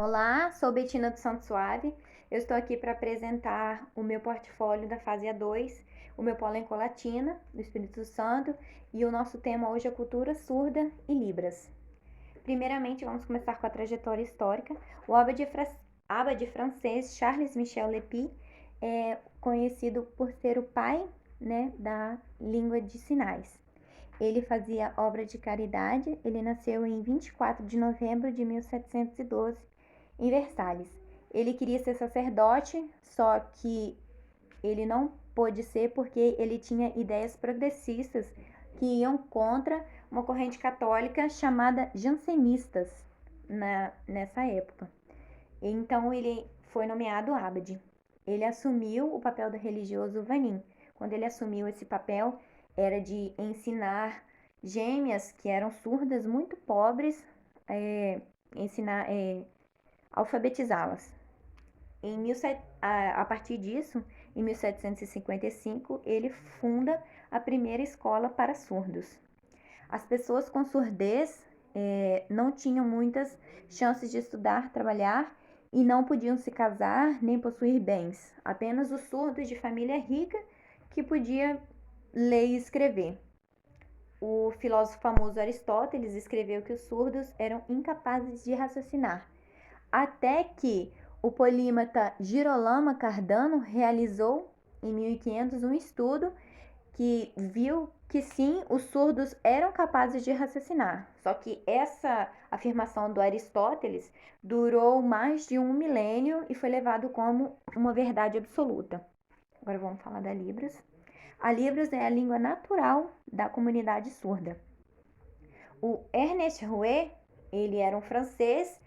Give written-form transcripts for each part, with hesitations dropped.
Olá, sou Betina do Santo Suave. Eu estou aqui para apresentar o meu portfólio da fase A2, o meu polo em Colatina, do Espírito Santo, e o nosso tema hoje é cultura surda e Libras. Primeiramente, vamos começar com a trajetória histórica. O abade francês Charles Michel Lepie é conhecido por ser o pai, da língua de sinais. Ele fazia obra de caridade. Ele nasceu em 24 de novembro de 1712 em Versalhes. Ele queria ser sacerdote, só que ele não pôde ser porque ele tinha ideias progressistas que iam contra uma corrente católica chamada jansenistas nessa época. Então ele foi nomeado abade. Ele assumiu o papel do religioso Vanin. Quando ele assumiu esse papel, era de ensinar gêmeas que eram surdas, muito pobres, ensinar, alfabetizá-las. A partir disso, em 1755, ele funda a primeira escola para surdos. As pessoas com surdez não tinham muitas chances de estudar, trabalhar e não podiam se casar nem possuir bens. Apenas os surdos de família rica que podia ler e escrever. O filósofo famoso Aristóteles escreveu que os surdos eram incapazes de raciocinar, até que o polímata Girolamo Cardano realizou em 1500 um estudo que viu que sim, os surdos eram capazes de raciocinar. Só que essa afirmação do Aristóteles durou mais de um milênio e foi levado como uma verdade absoluta. Agora vamos falar da Libras. A Libras é a língua natural da comunidade surda. O Ernest Rouet, ele era um francês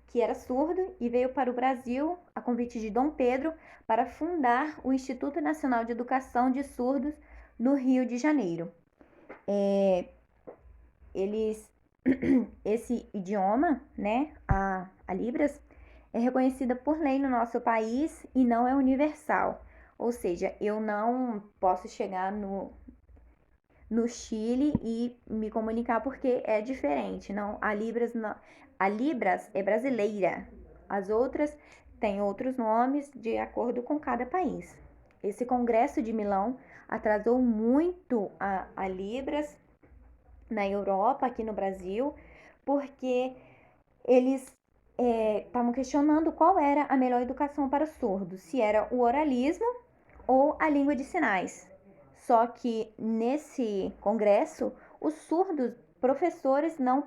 que era surdo e veio para o Brasil a convite de Dom Pedro para fundar o Instituto Nacional de Educação de Surdos no Rio de Janeiro. Esse idioma, a Libras, é reconhecida por lei no nosso país e não é universal. Ou seja, eu não posso chegar no Chile e me comunicar porque é diferente. Não, a Libras é brasileira. As outras têm outros nomes de acordo com cada país. Esse Congresso de Milão atrasou muito a Libras na Europa, aqui no Brasil, porque eles estavam questionando qual era a melhor educação para os surdos, se era o oralismo ou a língua de sinais. Só que nesse congresso, os surdos professores não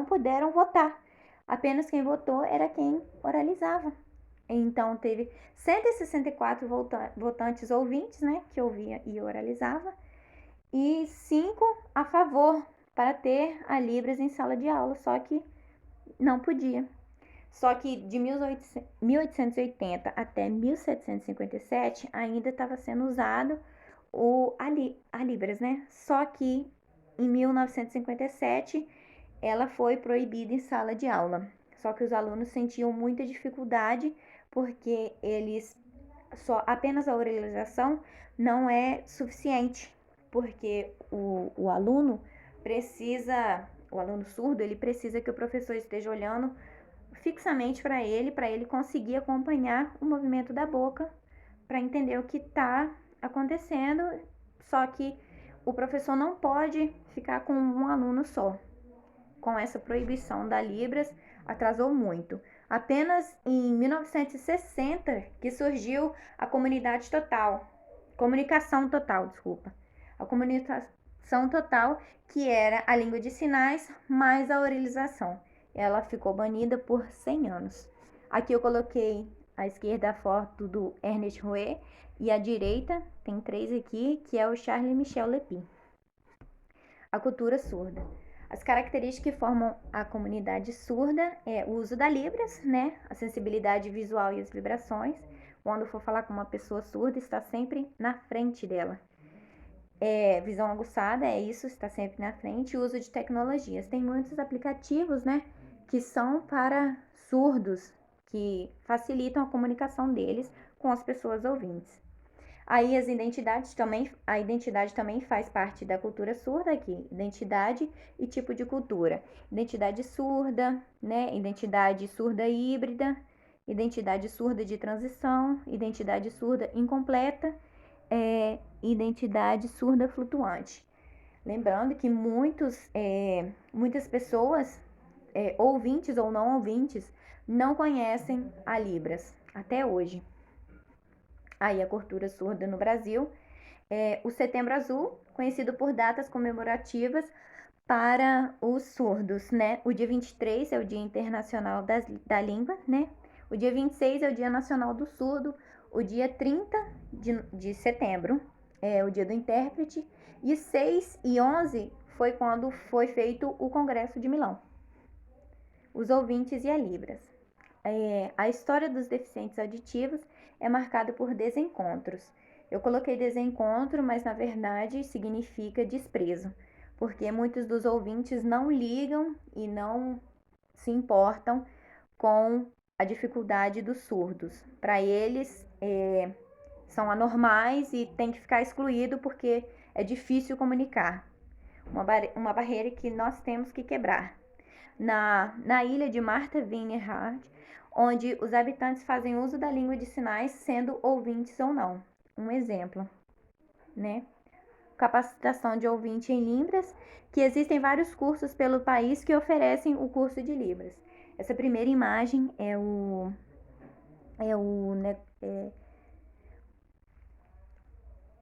puderam votar. Apenas quem votou era quem oralizava. Então teve 164 votantes ouvintes, que ouvia e oralizava, e 5 a favor para ter a Libras em sala de aula, só que não podia. Só que de 1880 até 1757 ainda estava sendo usado a Libras, Só que em 1957 ela foi proibida em sala de aula. Só que os alunos sentiam muita dificuldade porque apenas a oralização não é suficiente, porque o aluno surdo, ele precisa que o professor esteja olhando fixamente para ele conseguir acompanhar o movimento da boca, para entender o que está acontecendo. Só que o professor não pode ficar com um aluno só. Com essa proibição da Libras, atrasou muito. Apenas em 1960 que surgiu a comunicação total, A comunicação total, que era a língua de sinais mais a oralização. Ela ficou banida por 100 anos. Aqui eu coloquei à esquerda a foto do Ernest Rouet e à direita, tem 3 aqui, que é o Charles Michel Lepie. A cultura surda. As características que formam a comunidade surda é o uso da Libras, a sensibilidade visual e as vibrações. Quando for falar com uma pessoa surda, está sempre na frente dela. Visão aguçada, está sempre na frente. O uso de tecnologias. Tem muitos aplicativos, que são para surdos, que facilitam a comunicação deles com as pessoas ouvintes. Aí a identidade também faz parte da cultura surda aqui, identidade e tipo de cultura. Identidade surda, né? Identidade surda híbrida, identidade surda de transição, identidade surda incompleta, identidade surda flutuante. Lembrando que muitas pessoas, ouvintes ou não ouvintes, não conhecem a Libras até hoje. Aí a cultura surda no Brasil, o Setembro Azul, conhecido por datas comemorativas para os surdos, né? O dia 23 é o Dia Internacional da Língua, né? O dia 26 é o Dia Nacional do Surdo. O dia 30 de setembro é o Dia do Intérprete. E 6 e 11 foi quando foi feito o Congresso de Milão. Os ouvintes e a Libras. A história dos deficientes auditivos é marcada por desencontros. Eu coloquei desencontro, mas na verdade significa desprezo, porque muitos dos ouvintes não ligam e não se importam com a dificuldade dos surdos. Para eles, são anormais e tem que ficar excluído porque é difícil comunicar. Uma barreira que nós temos que quebrar. Na ilha de Martha Vineyard, onde os habitantes fazem uso da língua de sinais, sendo ouvintes ou não. Um exemplo, né? Capacitação de ouvinte em Libras, que existem vários cursos pelo país que oferecem o curso de Libras. Essa primeira imagem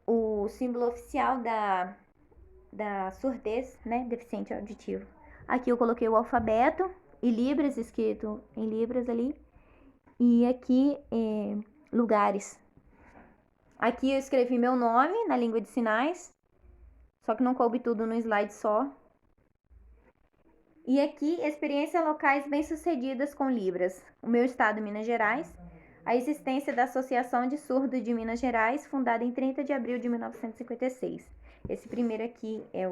o símbolo oficial da surdez, né? Deficiente auditivo. Aqui eu coloquei o alfabeto e Libras, escrito em Libras ali. E aqui, lugares. Aqui eu escrevi meu nome na língua de sinais, só que não coube tudo no slide só. E aqui, experiências locais bem-sucedidas com Libras. O meu estado, Minas Gerais. A existência da Associação de Surdos de Minas Gerais, fundada em 30 de abril de 1956. Esse primeiro aqui é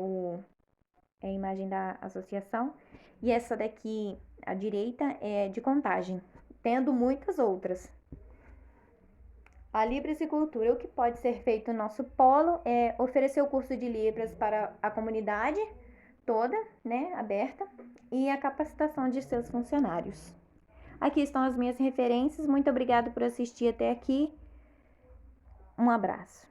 a imagem da associação. E essa daqui, à direita, é de Contagem, tendo muitas outras. A Libras e Cultura. O que pode ser feito no nosso polo é oferecer o curso de Libras para a comunidade toda, né, aberta, e a capacitação de seus funcionários. Aqui estão as minhas referências. Muito obrigada por assistir até aqui. Um abraço.